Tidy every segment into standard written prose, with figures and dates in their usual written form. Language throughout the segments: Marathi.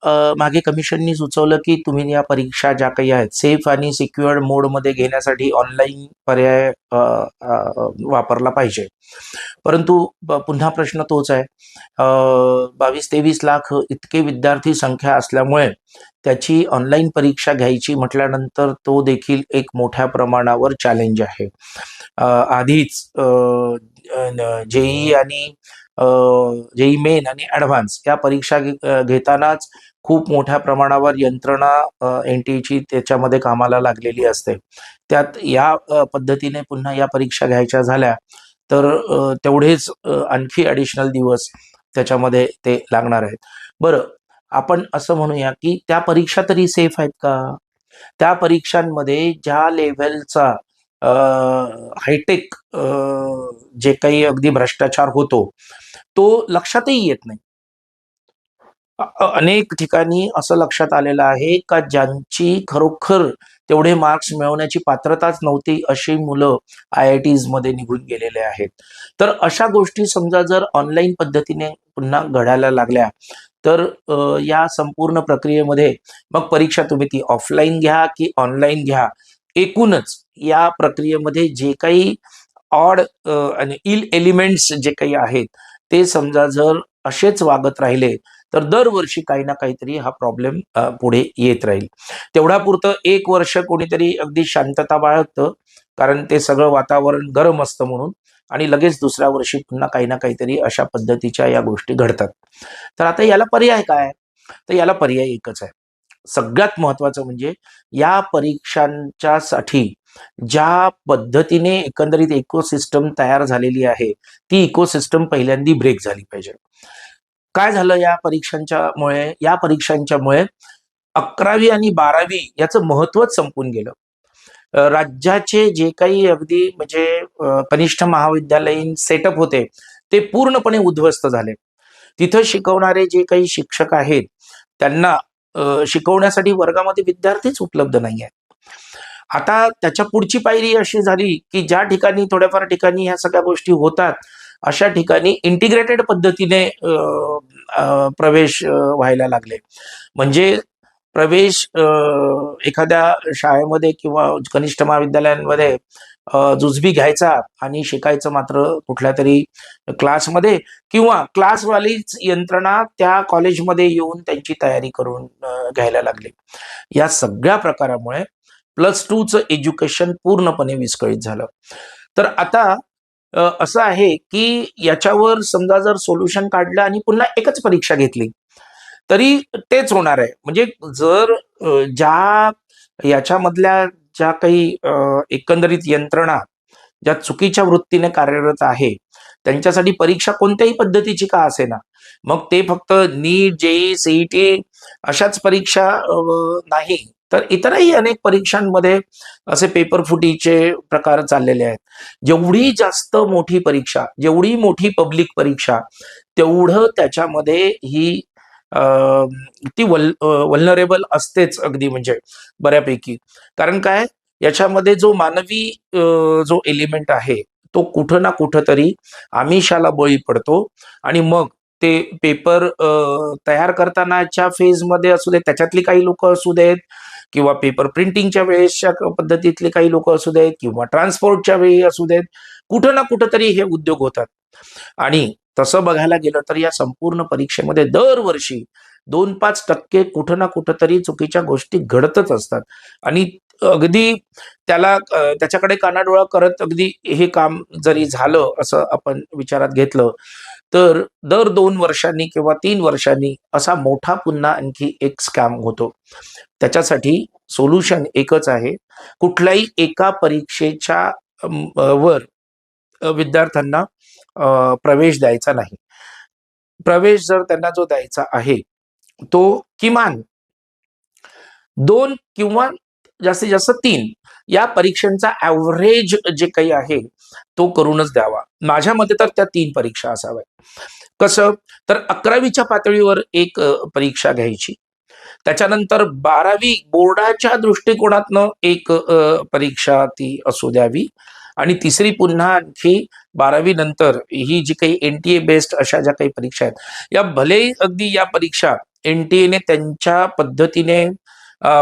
मागे कमिशननी सुचवलं की तुम्ही या परीक्षा ज्या काही आहेत सेफ आणि सिक्युअर्ड मोडमध्ये घेण्यासाठी ऑनलाईन पर्याय वापरला पाहिजे. परंतु पुन्हा प्रश्न तोच आहे. 22-23 लाख इतके विद्यार्थी संख्या असल्यामुळे त्याची ऑनलाईन परीक्षा घ्यायची म्हटल्यानंतर तो देखील एक मोठ्या प्रमाणावर चॅलेंज आहे. आधीच जेई आणि जेई मेन आणि ॲडव्हान्स या परीक्षा घेतानाच खूप मोठ्या प्रमाणावर यंत्रणा एनटीएची त्याच्यामध्ये कामाला लागलेली असते. त्यात या पद्धतीने पुन्हा या परीक्षा घ्यायच्या झाल्या तर तेवढेच आणखी ॲडिशनल दिवस त्याच्यामध्ये ते लागणार आहेत. बरं, आपण असं म्हणूया की त्या परीक्षा तरी सेफ आहेत का? त्या परीक्षांमध्ये ज्या लेव्हलचा हायटेक जे काही अगदी भ्रष्टाचार होतो तो लक्षातही येत नाही. अनेक ठिकाणी असं लक्षात आलेलं आहे का ज्यांची खरोखर तेवढे मार्क्स मिळवण्याची पात्रताच नव्हती अशी मुलं IITs मध्ये निघून गेलेले आहेत. तर अशा गोष्टी समजा जर ऑनलाईन पद्धतीने पुन्हा घडायला लागल्या तर या संपूर्ण प्रक्रियेमध्ये मग परीक्षा तुम्ही ती ऑफलाईन घ्या की ऑनलाईन घ्या, एकूणच या प्रक्रियेमध्ये जे काही ऑड आणि इल एलिमेंट्स जे काही आहेत ते समजा जर असेच वागत राहिले तर दरवर्षी काही ना काहीतरी हा प्रॉब्लेम पुढे येत राहील. तेवढ्यापुरतं 1 वर्ष कोणीतरी अगदी शांतता बाळगतं कारण ते सगळं वातावरण गरम असतं म्हणून, आणि लगेच दुसऱ्या वर्षी पुन्हा काही ना काहीतरी अशा पद्धतीच्या या गोष्टी घडतात. तर आता याला पर्याय काय? तर याला पर्याय एकच आहे. सगळ्यात महत्वाचं म्हणजे या परीक्षांच्या साठी ज्या पद्धतीने एकंदरीत इकोसिस्टम तयार झालेली आहे ती इकोसिस्टम पहिल्यांदा ब्रेक झाली पाहिजे. काय झालं या परीक्षांच्यामुळे 11वी आणि 12वी याचं महत्वच संपून गेलं. राज्याचे जे काही अगदी म्हणजे कनिष्ठ महाविद्यालयीन सेटअप होते ते पूर्णपणे उद्ध्वस्त झाले. तिथं शिकवणारे जे काही शिक्षक आहेत त्यांना शिकवण्यासाठी वर्गामध्ये विद्यार्थीच उपलब्ध नाही आहेत. आता त्याच्या पुढची पायरी अशी झाली की ज्या ठिकाणी थोड्याफार ठिकाणी ह्या सगळ्या गोष्टी होतात अशा ठिकाणी इंटिग्रेटेड पद्धतीने प्रवेश व्हायला लागले. म्हणजे प्रवेश एखाद्या शाळेमध्ये किंवा कनिष्ठ महाविद्यालयांमध्ये जुजबी घ्यायचा आणि शिकायचं मात्र कुठल्या तरी क्लासमध्ये, किंवा क्लासवालीच यंत्रणा त्या कॉलेजमध्ये येऊन त्यांची तयारी करून घ्यायला लागली. या सगळ्या प्रकारामुळे +2चं एज्युकेशन पूर्णपणे विस्कळीत झालं. तर आता असं आहे की याच्यावर समजा जर सोल्युशन काढलं आणि पुन्हा एकच परीक्षा घेतली तरी तेच होणार आहे. म्हणजे जर ज्या याच्यामधल्या ज्या काही एकंदरीत यंत्रणा ज्या चुकीच्या वृत्तीने कार्यरत आहे त्यांच्यासाठी परीक्षा कोणत्याही पद्धतीची का असेना, मग ते फक्त नीट, जेई, सीईटी अशाच परीक्षा नाही तर इतरही अनेक परीक्षांमध्ये असे पेपर फुटीचे प्रकार चाललेले आहेत. जेवढी जास्त मोठी परीक्षा, जेवढी मोठी पब्लिक परीक्षा तेवढं त्याच्यामध्ये ही ती वल्नरेबल असतेच अगदी म्हणजे बऱ्यापैकी. कारण काय, याच्यामध्ये जो मानवी जो एलिमेंट आहे तो कुठं ना कुठं तरी आमिषाला बळी पडतो आणि मग ते पेपर तयार करतानाच्या फेजमध्ये असू दे त्याच्यातली काही लोक असू देत, किंवा पेपर प्रिंटिंगच्या वेळेसच्या पद्धतीतले काही लोक असू देत, किंवा ट्रान्सपोर्टच्या वेळी असू देत, कुठं ना कुठं तरी हे उद्योग होतात. आणि तसं बघायला गेलं तर या संपूर्ण परीक्षेमध्ये दरवर्षी 2-5% कुठं ना कुठं तरी चुकीच्या गोष्टी घडतच असतात. आणि अगदी त्याला त्याच्याकडे कानाडोळा करत अगदी हे काम जरी झालं असं आपण विचारात घेतलं तर दर 2 वर्षांनी किंवा 3 वर्षांनी असा मोठा पुन्हा आणखी एक स्कॅम होतो. त्याच्यासाठी सोल्युशन एकच आहे. कुठल्याही एका परीक्षेच्या वर विद्यार्थ्यांना प्रवेश द्यायचा नाही. प्रवेश जर त्यांना जो द्यायचा आहे तो किमान 2 किंवा जास्तीत जास्त 3 या परीक्षांचा ऍव्हरेज जे काही आहे तो करूनच द्यावा. माझ्या मते तर त्या 3 परीक्षा असाव्यात. कसं, तर 11वीच्या पातळीवर एक परीक्षा घ्यायची, त्याच्यानंतर 12वी बोर्डाच्या दृष्टिकोनातनं एक परीक्षा ती असू द्यावी, आणि तिसरी पुन्हा आणखी 12वी नंतर ही जी काही NTA बेस्ड अशा ज्या काही परीक्षा आहेत या भलेही अगदी या परीक्षा एनटीएने त्यांच्या पद्धतीने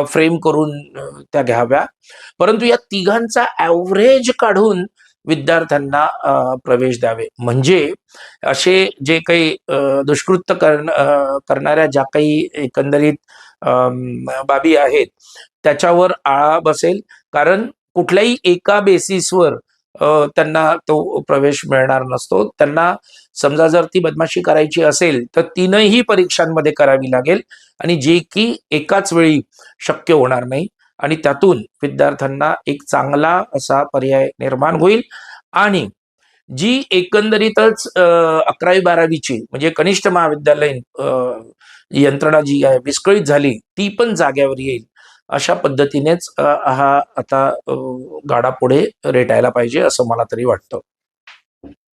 फ्रेम करून त्या घ्याव्या, परंतु या तिघांचा ॲव्हरेज काढून विद्यार्थ्यांना प्रवेश द्यावे. म्हणजे असे जे काही दुष्कृत्य करणाऱ्या ज्या काही एकंदरीत बाबी आहेत त्याच्यावर आळा बसेल. कारण कुठल्याही एका बेसिसवर त्यांना तो प्रवेश मिळणार नसतो. त्यांना समजा जर ती बदमाशी करायची असेल तर तीनही परीक्षांमध्ये करावी लागेल, आणि जे की एकाच वेळी शक्य होणार नाही. आणि त्यातून विद्यार्थ्यांना एक चांगला असा पर्याय निर्माण होईल. आणि जी एकंदरीतच 11वी-12वीची म्हणजे कनिष्ठ महाविद्यालयीन यंत्रणा जी आहे विस्कळीत झाली ती पण जाग्यावर येईल. अशा पद्धतीनेच हा आता गाडा पुढे रेटायला पाहिजे असं मला तरी वाटतं.